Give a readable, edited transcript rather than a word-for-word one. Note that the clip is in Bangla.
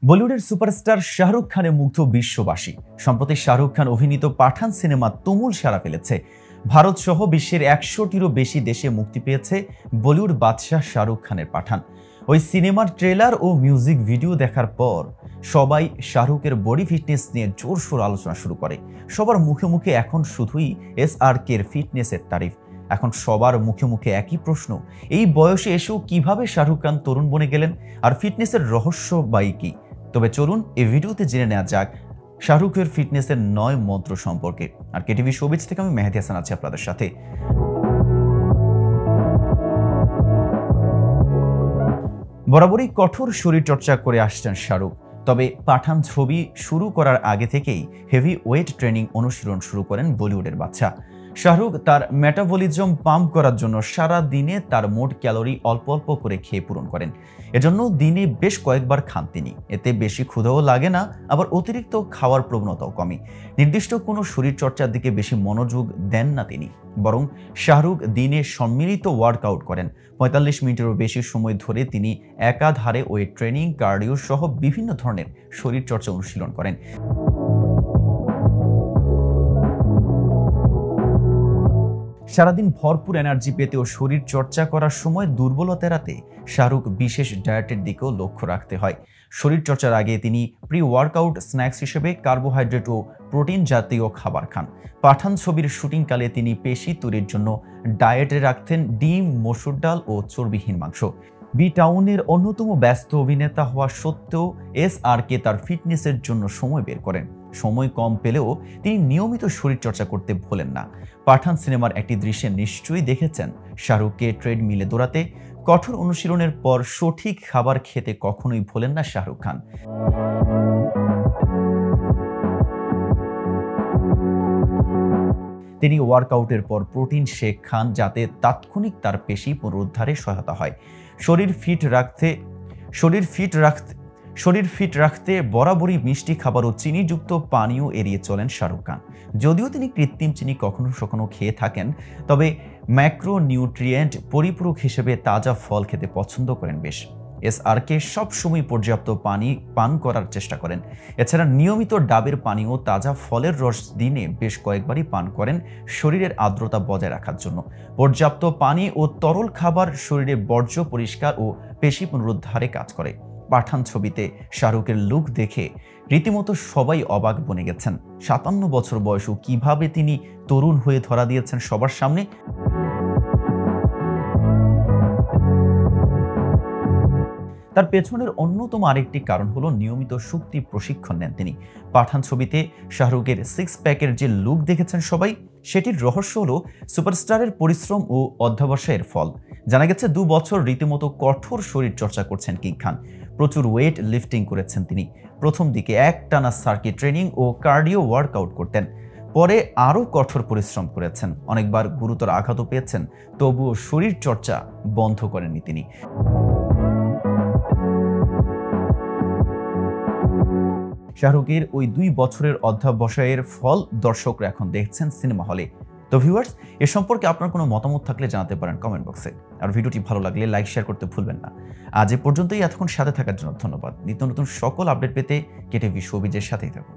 বলিউডের সুপারস্টার শাহরুখ খানে মুগ্ধ বিশ্ববাসী। সম্প্রতি শাহরুখ খান অভিনীত পাঠান সিনেমা তুমুল সাড়া ফেলেছে। ভারত সহ বিশ্বের 100টিরও বেশি দেশে মুক্তি পেয়েছে বলিউড বাদশাহ শাহরুখ খানের পাঠান। ওই সিনেমার ট্রেলার ও মিউজিক ভিডিও দেখার পর সবাই শাহরুখের বডি ফিটনেস নিয়ে জোরশোর আলোচনা শুরু করে। সবার মুখে মুখে এখন শুধুই SRK'র ফিটনেসের তারিফ। এখন সবার মুখে মুখে একই প্রশ্ন, এই বয়সে এসেও কিভাবে শাহরুখ খান তরুণ বনে গেলেন, আর ফিটনেসের রহস্য বাই কি? তবে চলুন এই ভিডিওতে জেনে নেওয়া যাক শাহরুখের ফিটনেসের 9 মন্ত্র সম্পর্কে। আর কেটিভি শোবিজ থেকে আমি মেহেদী হাসান আছি আপনাদের সাথে। বরাবরই কঠোর শরীরচর্চা করে আসছেন শাহরুখ। তবে পাঠান ছবি শুরু করার আগে থেকেই হেভি ওয়েট ট্রেনিং অনুশীলন শুরু করেন বলিউডের বাদশা। শাহরুখ তার মেটাবলিজম পাম্প করার জন্য সারা দিনে তার মোট ক্যালোরি অল্প অল্প করে খেয়ে পূরণ করেন। এজন্য দিনে বেশ কয়েকবার খান তিনি। এতে বেশি ক্ষুধাও লাগে না, আবার অতিরিক্ত খাওয়ার প্রবণতাও কমে। নির্দিষ্ট কোনো শরীরচর্চার দিকে বেশি মনোযোগ দেন না তিনি, বরং শাহরুখ দিনে সম্মিলিত ওয়ার্কআউট করেন। 45 মিনিটেরও বেশি সময় ধরে তিনি একাধারে ওয়েট ট্রেনিং, কার্ডিও সহ বিভিন্ন ধরনের শরীরচর্চা অনুশীলন করেন। সারাদিন ভরপুর এনার্জি পেতে ও শরীর চর্চা করার সময় দুর্বলতা এড়াতে শাহরুখ বিশেষ ডায়েটের দিকেও লক্ষ্য রাখতে হয়। শরীর চর্চার আগে তিনি প্রি ওয়ার্কআউট স্ন্যাক্স হিসেবে কার্বোহাইড্রেট ও প্রোটিন জাতীয় খাবার খান। পাঠান ছবির শুটিংকালে তিনি পেশি তৈরির জন্য ডায়েটে রাখতেন ডিম, মসুর ডাল ও চর্বিহীন মাংস। বি টাউনের অন্যতম ব্যস্ত অভিনেতা হওয়া সত্ত্বেও SRK তার ফিটনেসের জন্য সময় বের করেন। সময় কম পেলেও তিনি নিয়মিত শরীরচর্চা করতে ভোলেন না। পাঠান সিনেমার একটি দৃশ্যে নিশ্চয়ই দেখেছেন শাহরুখকে ট্রেডমিলে দৌড়াতে। কঠোর অনুশীলনের পর সঠিক খাবার খেতে কখনোই ভোলেন না শাহরুখ খান। তিনি ওয়ার্কআউটের পর প্রোটিন শেক খান, যাতে তাৎক্ষণিক তার পেশি পুনরুদ্ধারে সহায়তা হয়। শরীর ফিট রাখতে বরাবরই মিষ্টি খাবার ও চিনিযুক্ত পানীয় এড়িয়ে চলেন শাহরুখ খান। যদিও তিনি কৃত্রিম চিনি কখনো কখনো খেয়ে থাকেন, তবে ম্যাক্রোনিউট্রিয়েন্ট পরিপূরক হিসেবে তাজা ফল খেতে পছন্দ করেন বেশ। SRK সবসময় পর্যাপ্ত পানি পান করার চেষ্টা করেন। এছাড়া নিয়মিত ডাবের পানি ও তাজা ফলের রস দিনে বেশ কয়েকবারই পান করেন শরীরের আর্দ্রতা বজায় রাখার জন্য। পর্যাপ্ত পানি ও তরল খাবার শরীরে বর্জ্য পরিষ্কার ও পেশি পুনরুদ্ধারে কাজ করে। পাঠান ছবিতে শাহরুখের লুক দেখে রীতিমতো সবাই অবাক বনে গেছেন। 57 বছর বয়সেও কিভাবে তিনি তরুণ হয়ে ধরা দিয়েছেন সবার সামনে। তার পেছনের অন্যতম আরেকটি কারণ হলো নিয়মিত শক্তি প্রশিক্ষণ নেন তিনি। পাঠান ছবিতে শাহরুখের 6 প্যাকের যে লুক দেখেছেন সবাই, সেটির রহস্য হলো সুপারস্টারের পরিশ্রম ও অধ্যবসায়ের ফল। জানা গেছে 2 বছর রীতিমতো কঠোর শরীর চর্চা করছেন কিং খান। প্রচুর ওয়েট লিফটিং করেছেন তিনি। প্রথম দিকে একটানা সার্কিট ট্রেনিং ও কার্ডিও ওয়ার্কআউট করতেন, পরে আরও কঠোর পরিশ্রম করেছেন। অনেকবার গুরুতর আঘাতও পেয়েছেন, তবুও শরীর চর্চা বন্ধ করেননি তিনি। শাহরুখের ওই 2 বছরের অধ্যবসায়ের ফল দর্শকরা এখন দেখছেন সিনেমা হলে। তো ভিউয়ার্স, এ সম্পর্কে আপনার কোনো মতামত থাকলে জানাতে পারেন কমেন্ট বক্সে। আর ভিডিওটি ভালো লাগলে লাইক শেয়ার করতে ভুলবেন না। আজ এ পর্যন্তই। এতক্ষণ সাথে থাকার জন্য ধন্যবাদ। নিত্য নতুন সকল আপডেট পেতে কেটিভি শোবিজের সাথেই থাকুন।